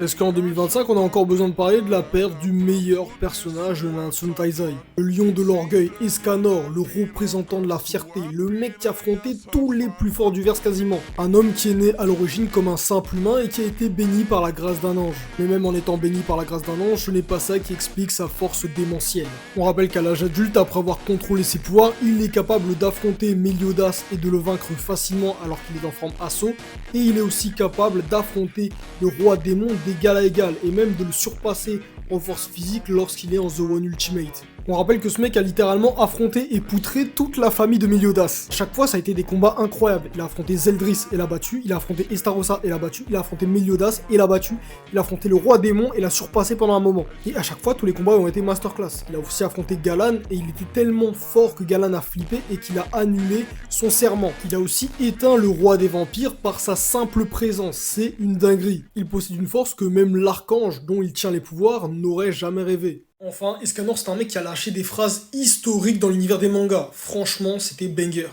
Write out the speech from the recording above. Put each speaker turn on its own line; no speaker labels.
Est-ce qu'en 2025, on a encore besoin de parler de la perte du meilleur personnage de Nanatsu Taizai? Le lion de l'orgueil, Escanor, le représentant de la fierté, le mec qui a affronté tous les plus forts du verse quasiment. Un homme qui est né à l'origine comme un simple humain et qui a été béni par la grâce d'un ange. Mais même en étant béni par la grâce d'un ange, ce n'est pas ça qui explique sa force démentielle. On rappelle qu'à l'âge adulte, après avoir contrôlé ses pouvoirs, il est capable d'affronter Meliodas et de le vaincre facilement alors qu'il est en forme assaut, et il est aussi capable d'affronter le roi démon d'égal à égal, et même de le surpasser en force physique lorsqu'il est en The One Ultimate. On rappelle que ce mec a littéralement affronté et poutré toute la famille de Meliodas. À chaque fois, ça a été des combats incroyables. Il a affronté Zeldris et l'a battu, il a affronté Estarossa et l'a battu, il a affronté Meliodas et l'a battu, il a affronté le roi démon et l'a surpassé pendant un moment. Et à chaque fois, tous les combats ont été masterclass. Il a aussi affronté Galan et il était tellement fort que Galan a flippé et qu'il a annulé son serment. Il a aussi éteint le roi des vampires par sa simple présence. C'est une dinguerie. Il possède une force que même l'archange dont il tient les pouvoirs n'aurait jamais rêvé. Enfin, Escanor, c'est un mec qui a lâché des phrases historiques dans l'univers des mangas. Franchement, c'était banger.